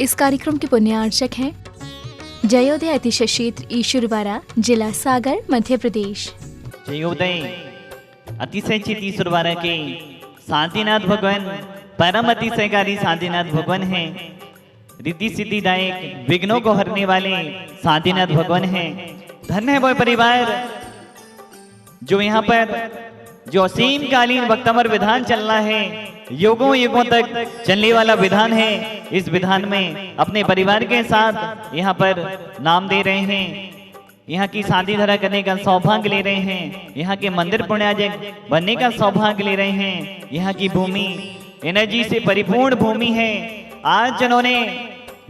इस कार्यक्रम के पुण्यार्चक हैं जयोदय अतिशय क्षेत्र ईश्वरवाड़ा, जिला सागर, मध्य प्रदेश। जयोदय अतिशय क्षेत्र ईश्वरवाड़ा के शांतिनाथ भगवान परम अतिशयकारी शांतिनाथ भगवान हैं। रिद्धि सिद्धिदायक विघ्नों को हरने वाले शांतिनाथ भगवान हैं। धन्य है वह परिवार जो यहाँ पर जो असीम कालीन भक्तमर विधान चल रहा है, युगों युगों तक चलने वाला विधान है। इस विधान में अपने परिवार के साथ यहाँ पर नाम दे रहे हैं, यहाँ की शादी धरा करने का सौभाग्य ले रहे हैं, यहाँ के मंदिर पुण्याजक बनने का सौभाग्य ले रहे हैं। यहाँ की भूमि एनर्जी से परिपूर्ण भूमि है। आज जिन्होंने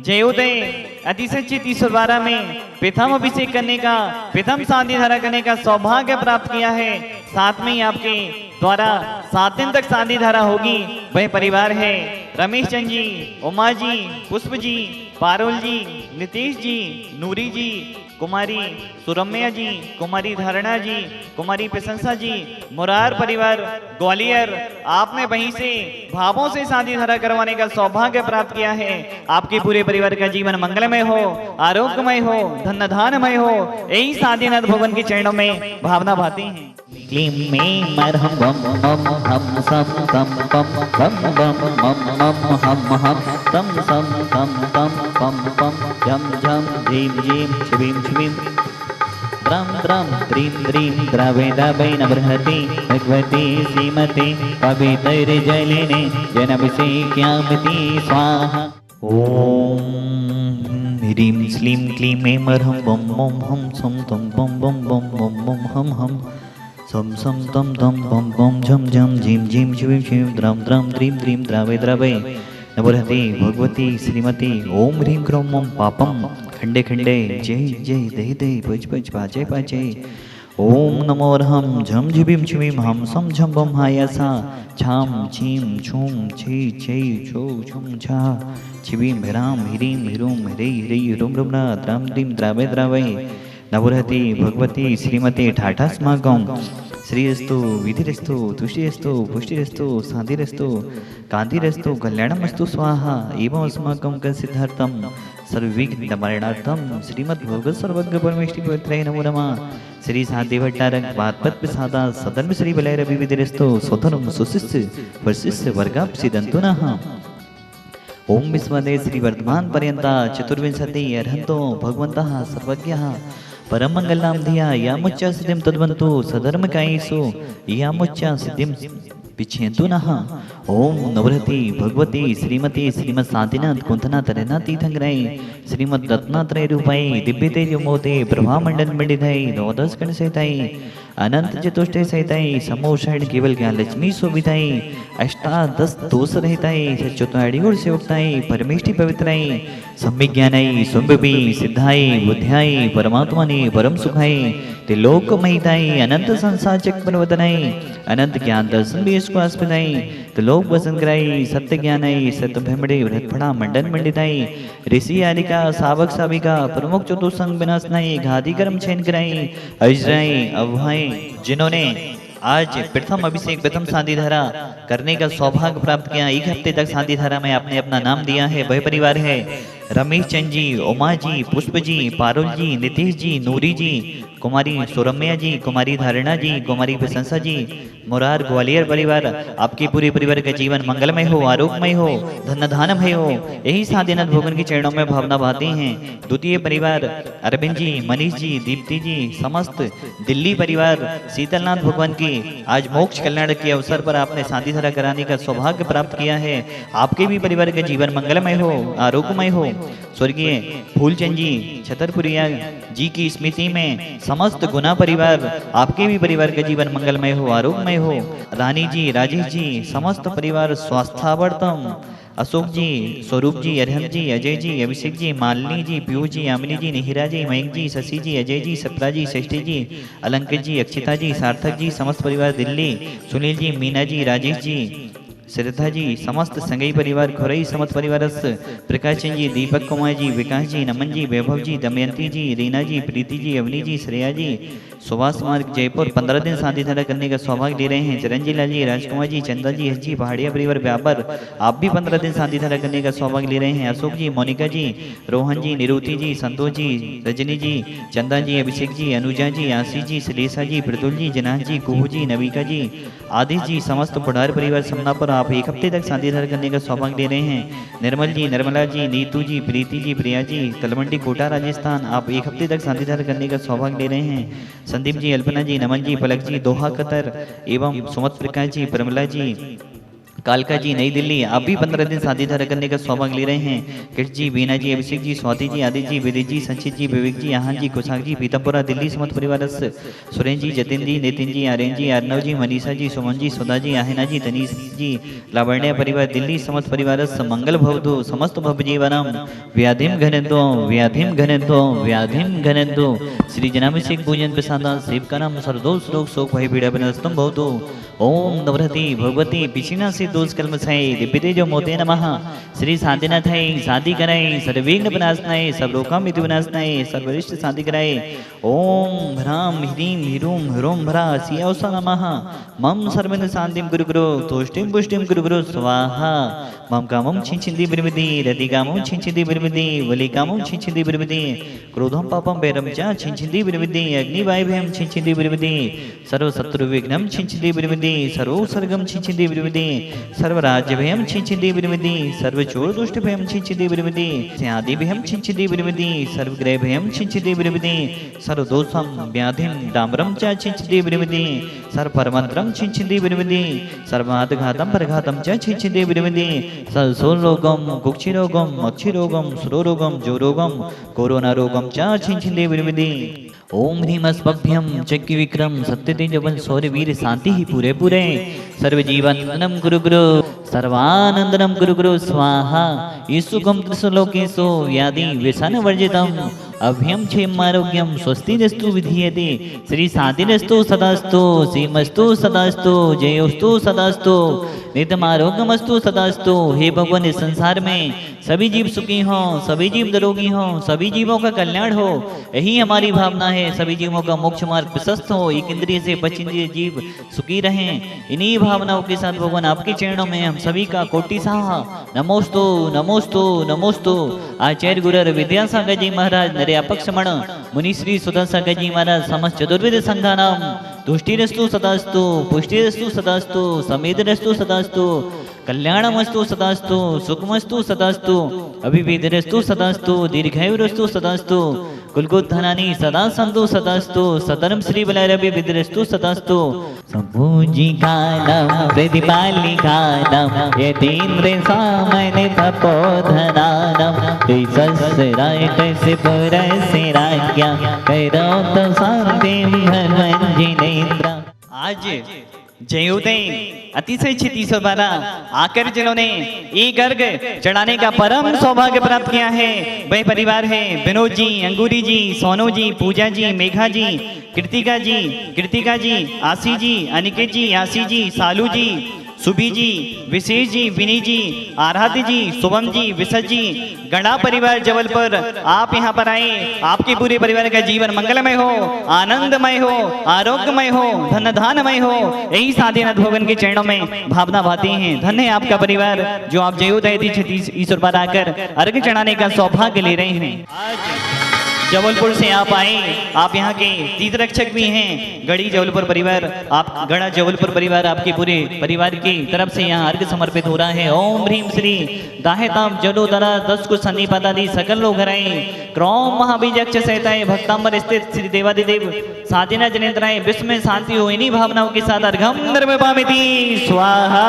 जयोदय अतिशय क्षेत्र ईश्वरवाड़ा में प्रथम अभिषेक करने का, प्रथम शादी धरा करने का सौभाग्य प्राप्त किया है, साथ में ही आपके द्वारा 7 दिन तक शादी धारा होगी, वह परिवार है रमेश चंद जी, उमा जी, पुष्प जी, पारुल जी, नीतीश जी, नूरी जी, कुमारी सुरम्या जी, कुमारी धारणा जी, कुमारी प्रशंसा जी, मुरार परिवार ग्वालियर। आपने वहीं से भावों से शादी धारा करवाने का सौभाग्य प्राप्त किया है। आपके पूरे परिवार का जीवन मंगलमय हो, आरोग्यमय हो, धन धानमय हो, यही शादीनाथ भगवान के चरणों में भावना भाती है। क्लीम में मरहम बम बम हम सम तम पम बम बम मम मम हम तम सम तम तम पम पम झम झम झीम झीम शिवीम शिवीम द्रम द्रम द्रीं द्रीं द्रवे द्रवे नबृहति भगवती श्रीमती पवित्रजलिने जनाभिषेक्यामिति स्वाहा। ओम ह्रीं श्लीं क्लीं में मरहम बम बम हम सम तम बम बम बम बम बम हम सम सम तम तम बम बम झम झम झीम झीम शिवीं शिवीं द्रम द्रम द्रीं द्रीं द्रवे द्रवे नबृहति भगवती श्रीमती। ओम ह्रीं क्रों मम पापम खंडे खंडे जय जय दे दे भज भज बाजे बाजे। ओम नमो अर्हम झम झिबीम छिबीम हम सम झम बम हायासा छाम छीम छूम छी छै छो छुम छा छिबीम हिराम हिरीम हिरूम हिरे हिरे रुम रुम द्राम द्रीम द्रावे द्रावे नवरहति भगवती श्रीमती ठाठा स्मागम श्रीरस्तु विधिरस्तु तुष्टिरस्तु पुष्टिरस्तु शांतिरस्तु कांतिरस्तु कल्याणमस्तु स्वाहा। एवं अस्माकं सिद्धार्थम सर्वविघ्न निवारणार्थम श्रीमद् भगवत सर्वज्ञ परमेष्टि पवित्राय नमो नमः। श्री शांति भट्टारक वात्पत प्रसादा सदन श्री बलय रवि विधिरस्तु स्वधर्म सुशिष्य वर्षिष्य वर्गाप सिद्धंतु नः। ओम विश्वदे श्री वर्धमान पर्यंता चतुर्विंशति अर्हन्तो भगवन्तः सर्वज्ञः परम मंगलाम धिया यामुच्चा सिद्धिम तद्वन्तु सधर्म कायेषु यामुच्चा सिद्धिम पिछेन्तु नः। ओम नवरहति भगवती श्रीमती श्रीमद शांतिनाथ कुंथनाथ रैनाथ तीर्थंकराय श्रीमद रत्नात्रय रूपाय दिव्य तेज मोते प्रभा मंडल मंडिताय नवदस गण सहिताय अनंत चतुष्टय सहिताय समोषण केवल ज्ञान लक्ष्मी शोभिताय अष्टादश दोष रहिताय सच्चोताड़ी गुण सेवकताय परमेष्टि पवित्राय सम्यक ज्ञानाय सुम्भवी सिद्धाय बुद्ध्याय परमात्माने परम सुखाय त्रिलोक महिताय अनंत संसार चक्रवर्तनाय अनंत ज्ञान दर्शन भी इसको आस्पदाय त्रिलोक वसन कराय सत्य ज्ञानाय सत्य भ्रमणे व्रतफड़ा मंडन मंडिताय ऋषि आदिका सावक साविका प्रमुख चतुसंग विनाशनाय घाती कर्म छेन कराय अजराय अवहाय। जिन्होंने आज प्रथम अभिषेक प्रथम शादी धारा करने का सौभाग्य प्राप्त किया, 1 हफ्ते तक शादी धारा में आपने अपना नाम दिया है, वह परिवार है रमेश चंद जी, उमा जी, पुष्प जी, पारुल जी, नीतीश जी, नूरी जी, कुमारी सुरम्या जी, कुमारी धारणा जी, कुमारी प्रशंसा जी, मुरार ग्वालियर परिवार। आपके पूरे परिवार का जीवन मंगलमय हो, आरोग्यमय हो, धन धानमय हो, यही शादीनाथ भगवान के चरणों में भावना भाती हैं। द्वितीय परिवार अरविंद जी, मनीष जी, दीप्ति जी, समस्त दिल्ली परिवार शीतलनाथ भगवान की आज मोक्ष कल्याण के अवसर पर आपने शादी धारा कराने का सौभाग्य प्राप्त किया है। आपके भी परिवार का जीवन मंगलमय हो, आरोग्यमय हो। स्वर्गीय फूलचंद जी छतरपुरिया जी की स्मृति में समस्त गुना परिवार, आपके भी परिवार का जीवन मंगलमय हो, आरोग्यमय हो। रानी जी, राजेश जी, समस्त परिवार स्वास्थ्यावर्तम। अशोक जी, स्वरूप जी, अरहम जी, अजय जी, अभिषेक जी, मालिनी जी, पीयूष जी, यामिनी जी, निहिरा जी, मयंक जी, शशि जी, अजय जी, सप्रा जी, षष्ठी जी, अलंकित जी, अक्षिता जी, सार्थक जी, समस्त परिवार दिल्ली, सुनील जी, मीना जी, राजेश जी, श्रद्धा जी, समस्त संगई परिवार खोरई समस्त परिवार प्रकाश चंद जी, दीपक कुमार जी, विकास जी, नमन जी, वैभव जी, दमयंती जी, रीना जी, प्रीति जी, अवनी जी, श्रेया जी, सुभाष मार्ग जयपुर 15 दिन शादी धारा करने का सौभाग्य ले रहे हैं। चिरंजी लाल जी, राजकुमार जी, चंदा जी, हज जी, पहाड़िया परिवार व्यापार आप भी 15 दिन शादी धारा करने का सौभाग्य ले रहे हैं। अशोक जी, मोनिका जी, रोहन जी, निरुति जी, संतोष जी, रजनी जी, चंदा जी, अभिषेक जी, अनुजा जी, आशीष जी, श्लेषा जी, प्रतुल जी, जनाह जी, कुहू जी, नविका जी, आदिश जी, समस्त पुढ़ार परिवार समना पर आप 1 हफ्ते तक शादी धारा करने का सौभाग्य ले रहे हैं। निर्मल जी, निर्मला जी, नीतू जी, प्रीति जी, प्रिया जी, तलवंडी कोटा राजस्थान आप 1 हफ्ते तक शादी धारा करने का सौभाग्य ले रहे हैं। संदीप जी, अल्पना जी, नमन जी, पलक जी, दोहा कतर एवं सुमत प्रकाश जी, प्रमला जी, कालका जी, नई दिल्ली आप भी 15 दिन शादी धारा करने का सौभाग्य ले रहे हैं। कृष्ण जी, बीना जी, अभिषेक जी, स्वाति जी, आदित्य जी, विदित जी, संचित जी, विवेक जी, आहान जी, कुशाक जी, पीतमपुरा दिल्ली समस्त परिवार सुरेंद्र जी, जतिन जी, नितिन जी, आर्यन जी, अर्नव जी, मनीषा जी, सुमन जी, सुधा जी, आहिना जी, तनीश जी, लावण्य परिवार दिल्ली समस्त परिवार मंगल भवतु समस्त भव जीवनम व्याधिम घनंतो व्याधिम घनंतो व्याधिम घनंतो श्री जनाभिषेक पूजन प्रसाद सेवकरम सर्वदोष रोग शोक भय पीड़ा विनस्तम भवतु। ओम नवरति भगवती पिछिना से दोष कर्म छय दिव्य जो मोते नमः। श्री शांतिनाथ है शादी कराए सर्वविघ्न विनाशनाय सर्वलोकम विधि विनाशनाय सर्वरिष्ट शादी कराए। ओम भ्राम ह्रीम ह्रूम ह्रोम भ्रा सियावसा नमः। मम सर्वेन शांतिम गुरु गुरु तुष्टिम पुष्टिम गुरु गुरु स्वाहा। मम कामम छिंचिंदी बिरमिदी रति कामम छिंचिंदी बिरमिदी वली कामम छिंचिंदी बिरमिदी क्रोधम पापम वैरम च छिंचिंदी बिरमिदी अग्नि वायुभयम छिंचिंदी बिरमिदी सर्व शत्रु विघ्नम छिंचिंदी बिरमिदी सर्व सर्गम छिंचिंदी बिरमिदी सर्व राज्य भयम छिंचिंदी बिरमिदी सर्व चोर दुष्ट भयम छिंचिंदी बिरमिदी स्यादि भयम छिंचिंदी बिरमिदी सर्व ग्रह भयम छिंचिंदी बिरमिदी सर्व दोषम व्याधिम डामरम च छिंचिंदी बिरमिदी सर्व परमंत्रम छिंचिंदी बिरमिदी सर्वाद घातम परघातम च छिंचिंदी बिरमिदी सोल रोगम कुक्षि रोगम मक्षि रोगम सुरो रोगम जो रोगम कोरोना रोगम च छिंचिंदी बिरमिदी। ओम ह्रीम अस्पभ्यम चक्की विक्रम सत्य तेजवन सौर्य वीर शांति ही पूरे पूरे सर्व जीवनम गुरु गुरु सर्वानंदनम गुरु गुरु स्वाहा। ईसुकम त्रिसुलोकेशो व्याधि व्यसन वर्जितम अभ्यम क्षेम आरोग्यम स्वस्तिरस्तु विधीयते। श्री शांतिरस्तु सदास्तु सीमस्तु सदास्तु जयोस्तु सदास्तु नित्यम आरोग्यमस्तु सदास्तु। हे भगवान इस संसार में सभी जीव सुखी हों सभी जीव निरोगी हों सभी जीवों का कल्याण हो यही हमारी भावना है। सभी जीवों का मोक्ष मार्ग प्रशस्त हो एक इंद्रिय से 25 इंद्रिय जीव सुखी रहें। इन्हीं भावनाओं के साथ भगवान आपके चरणों में हम सभी का कोटि साहा नमोस्तु नमोस्तु नमोस्तु। आचार्य गुरु विद्यासागर जी महाराज नर्यापक समण मुनि श्री सुधा सागर जी महाराज समस्त चतुर्वेद संघानाम तुष्टिरस्तु सदास्तु पुष्टिरस्तु सदास्तु समेतरस्तु सदास्तु कल्याणमस्तु सदास्तु सुखमस्तु सदास्तु अभिवेदरस्तु सदास्तु दीर्घायुरस्तु सदास्तु कुलगोधनानि सदा सन्तु सदास्तु सतरम श्री बलरवि विदरस्तु सदास्तु। संपूजिकानं प्रतिपालिकानं यतीन्द्र सामने तपोधनानं त्रिसहस्राय तस्य पुरस्य राज्ञा कैरौत शान्तिं धन्वञ्जिनेन्द्र। आज जयोदय अतिशय क्षिति से बारा आकर जिन्होंने एक अर्घ चढ़ाने का परम सौभाग्य प्राप्त किया है वह परिवार है विनोद जी, अंगूरी जी, सोनू जी, पूजा जी, मेघा जी, कृतिका जी, आशी जी, अनिकेत जी, आशी जी, सालू जी, सुबी जी, विशेष जी, विनी जी, आराध्य जी, शुभम जी, विशज जी, गणा परिवार जबलपुर आप यहाँ पर आए। आपके पूरे परिवार का जीवन मंगलमय हो आनंदमय हो आरोग्यमय हो धन धानमय हो यही साधीनाथ भगवान के चरणों में भावना भाती हैं। धन्य है आपका परिवार जो आप जयोदय ईश्वर पर आकर अर्घ चढ़ाने का सौभाग्य ले रहे हैं। आज जबलपुर से आप आए आप यहाँ के तीर्थ रक्षक भी हैं गढ़ी जबलपुर परिवार आप गढ़ा जबलपुर परिवार आपके पूरे परिवार की तरफ से यहाँ अर्घ समर्पित हो रहा है। ओम ह्रीम श्री दाहेताम जलो दरा 10 कुछ सन्निपादादि सकल लोग हराए क्रौम महाबीजक्ष सहताए भक्तांबर स्थित श्री देवादिदेव साधीनाथ जनेन्द्राय विश्व में शांति हो इन्हीं भावनाओं के साथ अर्घम निर्मपामिति स्वाहा।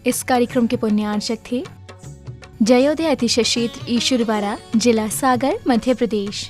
इस कार्यक्रम के पुण्यार्चक थे जयोदय अतिशय क्षेत्र ईश्वरवाड़ा जिला सागर मध्य प्रदेश।